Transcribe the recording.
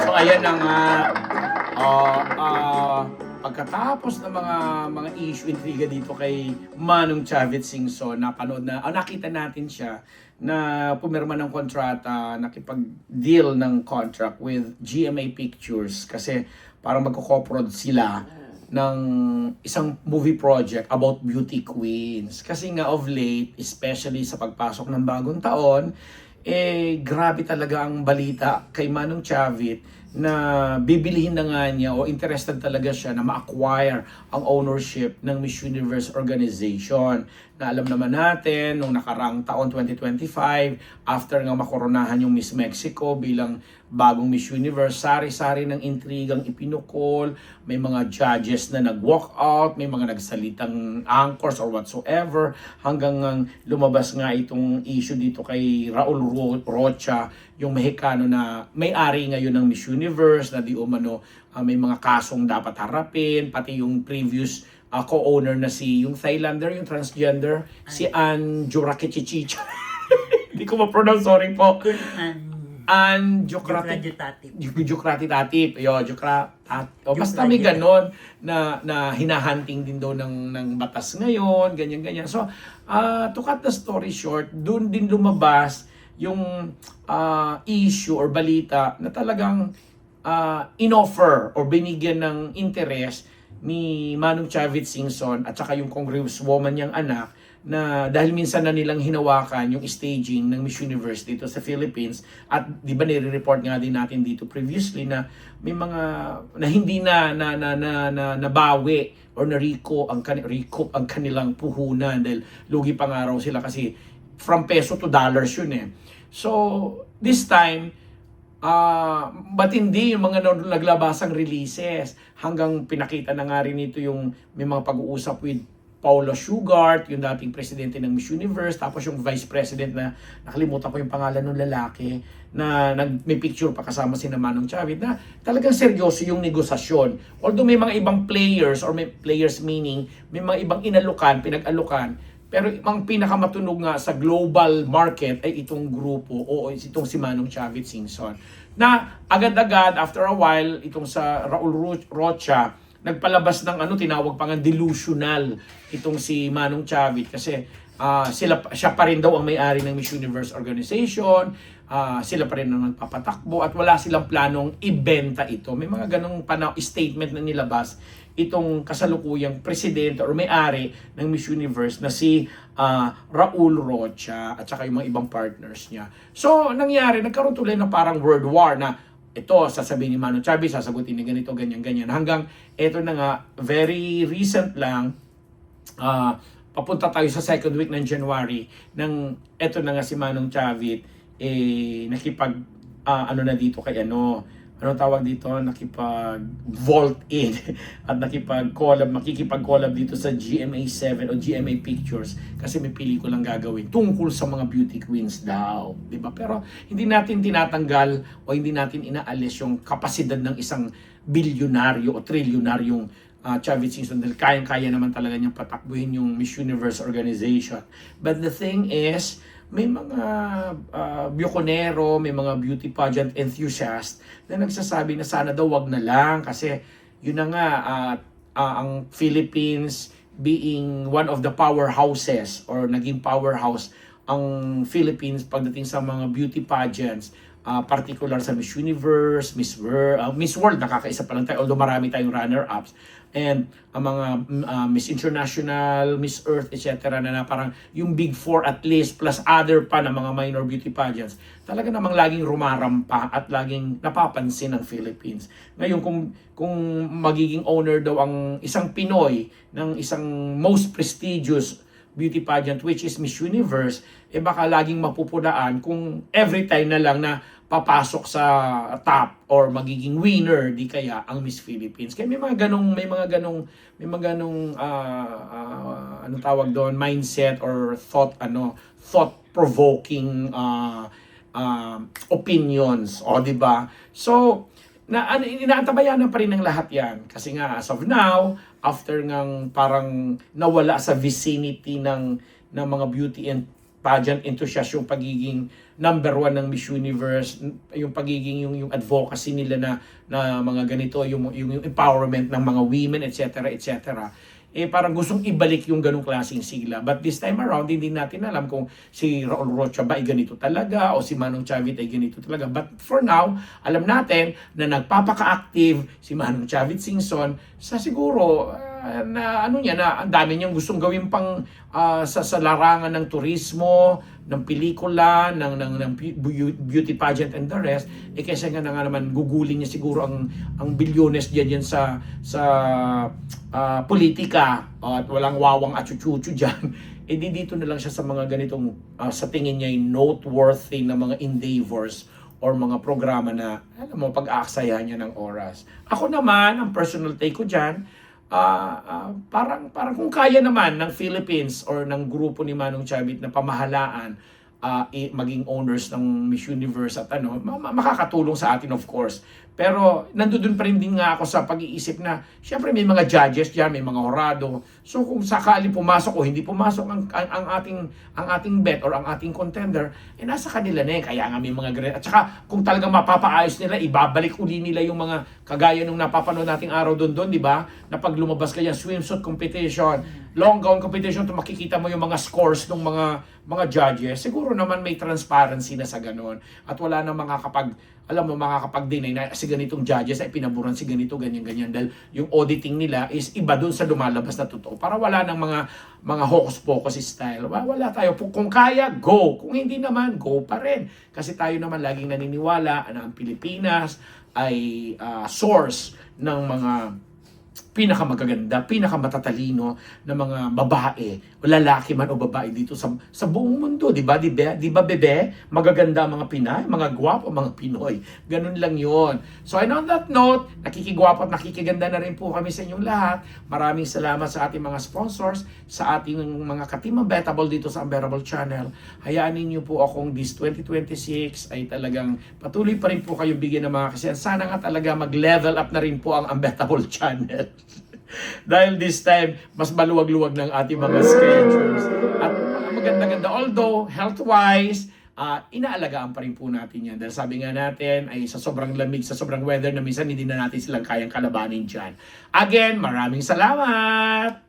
So ayan na nga, pagkatapos ng mga issue intriga dito kay Manong Chavit Singson, nakita natin siya na pumirma ng kontrata, nakipag-deal ng contract with GMA Pictures kasi parang magko-co-prod sila ng isang movie project about beauty queens. Kasi nga of late, especially sa pagpasok ng bagong taon, grabe talaga ang balita kay Manong Chavit na bibilihin na nga niya o interested talaga siya na ma-acquire ang ownership ng Miss Universe organization. Na alam naman natin, nung nakaraang taon 2025, after nga makoronahan yung Miss Mexico bilang bagong Miss Universe, sari-sari ng intrigang ipinukol, may mga judges na nag-walk out, may mga nagsalitang anchors or whatsoever, hanggang lumabas nga itong issue dito kay Raul Rocha, yung Mexicano na may-ari ngayon ng Miss Universe, na di umano may mga kasong dapat harapin, pati yung previous co-owner na yung Thailander, yung transgender, si Ann Jurakichichicha. Hindi ko ma-pronounce, sorry po. Ann Jokrati Tatip. Basta may ganon na hinahunting din daw ng batas ngayon, ganyan-ganyan. So, to cut the story short, dun din lumabas yung issue or balita na talagang inoffer or binigyan ng interest ni Manong Chavit Singson at saka yung congresswoman niyang anak, na dahil minsan na nilang hinawakan yung staging ng Miss Universe dito sa Philippines, at di ba nire-report nga din natin dito previously na may mga na hindi nabawi or recoup ang kanilang puhunan dahil lugi pa nga raw sila kasi from peso to dollars yun eh. So this time matindi yung mga naglabasang releases, hanggang pinakita na nga rin ito yung may mga pag-uusap with Paula Shugart, yung dating presidente ng Miss Universe, tapos yung vice president na nakalimutan ko yung pangalan ng lalaki, na may picture pa kasama si Manong Chavit, na talagang seryoso yung negosasyon. Although may mga ibang players, or may players meaning may mga ibang pinag-alukan, pero ang pinakamatunog nga sa global market ay itong grupo o itong si Manong Chavit Singson. Na agad-agad, after a while, itong sa Raul Rocha, nagpalabas ng tinawag pa nga delusional itong si Manong Chavit kasi siya pa rin daw ang may-ari ng Miss Universe organization, sila pa rin ang nagpapatakbo at wala silang planong ibenta ito. May mga ganong statement na nilabas itong kasalukuyang presidente or may-ari ng Miss Universe na si Raul Rocha at saka yung mga ibang partners niya. So, nagkaroon tuloy na parang world war na ito, sasabihin ni Manong Chavit, sasagutin ni ganito, ganyan-ganyan. Hanggang ito na nga, very recent lang, papunta tayo sa second week ng January, nang ito na nga si Manong Chavit, nakipag, na dito kay tawag dito, nakipag-vault in at makikipag-collab dito sa GMA7 o GMA Pictures kasi may pelikulang gagawin tungkol sa mga beauty queens daw, di ba? Pero hindi natin tinatanggal o hindi natin inaalis yung kapasidad ng isang bilyonaryo o trilyonaryong Chavit Singson, dahil kayang-kaya naman talaga niyang patakbuhin yung Miss Universe organization. But the thing is, may mga biyukonero, may mga beauty pageant enthusiast na nagsasabi na sana daw wag na lang kasi yun na nga, ang Philippines being one of the powerhouses or naging powerhouse ang Philippines pagdating sa mga beauty pageants, particular sa Miss Universe, Miss World, nakakaisa pa lang tayo, although marami tayong runner-ups, and ang mga Miss International, Miss Earth, etc. na parang yung Big Four at least, plus other pa na mga minor beauty pageants, talaga namang laging rumarampa at laging napapansin ng Philippines. Ngayon, kung magiging owner daw ang isang Pinoy ng isang most prestigious beauty pageant which is Miss Universe, baka laging mapupulaan kung every time na lang na papasok sa top or magiging winner di kaya ang Miss Philippines. Kaya may mga ganong tawag doon, mindset or thought provoking opinions, di ba? So inaantabayan na pa rin ng lahat yan. Kasi nga, as of now, after ngang parang nawala sa vicinity ng mga beauty and pageant enthusiast, yung pagiging number one ng Miss Universe, yung pagiging yung advocacy nila na mga ganito, yung empowerment ng mga women, etc., etc., eh parang gustong ibalik yung ganung klaseng sigla. But this time around, hindi natin alam kung si Raul Rocha ba ay ganito talaga o si Manong Chavit ay ganito talaga. But for now, alam natin na nagpapaka-active si Manong Chavit Singson sa siguro na ano niya, na ang dami niyang gustong gawin pang sa larangan ng turismo, ng pelikula, ng beauty pageant and the rest, eh kaysa nga naman gugulin niya siguro ang bilyones diyan sa politika at walang wawang at chuchuchu diyan. Eh dito na lang siya sa mga ganitong sa tingin niya ay noteworthy na mga endeavors or mga programa na alam mo pag-aaksayahan niya ng oras. Ako naman, ang personal take ko diyan, parang kung kaya naman ng Philippines or ng grupo ni Manong Chavit na pamahalaan, maging owners ng Miss Universe at makakatulong sa atin of course. Pero nandoon pa rin din nga ako sa pag-iisip na syempre may mga judges diyan, may mga horado. So kung sakali pumasok o hindi pumasok ang ating bet or ang ating contender, eh nasa kanila na eh. Kaya nga may mga grade. At saka kung talagang mapapaayos nila, ibabalik uli nila yung mga kagaya nung napapanood nating araw doon, di ba? Na pag lumabas ka yan, swimsuit competition, long gown competition, to makikita mo yung mga scores ng mga judges. Siguro naman may transparency na sa ganun. At wala na makakapag-deny na si ganitong judges ay pinaburan si ganito, ganyan. Dahil yung auditing nila is iba dun sa lumalabas na totoo. Para wala ng mga hocus-pocus style. Wala tayo. Kung kaya, go. Kung hindi naman, go pa rin. Kasi tayo naman laging naniniwala na ang Pilipinas ay source ng mga pinakamagaganda, pinakamatatalino na mga babae, o lalaki man o babae dito sa buong mundo, di ba? Di ba bebe? Magaganda mga Pinay, mga gwapo mga Pinoy. Ganun lang 'yon. So and on that note, nakikigwapo at nakikiganda na rin po kami sa inyong lahat. Maraming salamat sa ating mga sponsors, sa ating mga ka-Team Unbettable dito sa Unbettable Channel. Hayaan niyo po akong this 2026 ay talagang patuloy pa rin po kayo bigyan ng mga kasiyahan. Sana nga talaga mag-level up na rin po ang Unbettable Channel. Dahil this time, mas maluwag-luwag ng ating mga schedules. At maganda-ganda. Although, health-wise, inaalagaan pa rin po natin yan. Dahil sabi nga natin, ay sa sobrang lamig, sa sobrang weather na minsan, hindi na natin silang kayang kalabanin dyan. Again, maraming salamat!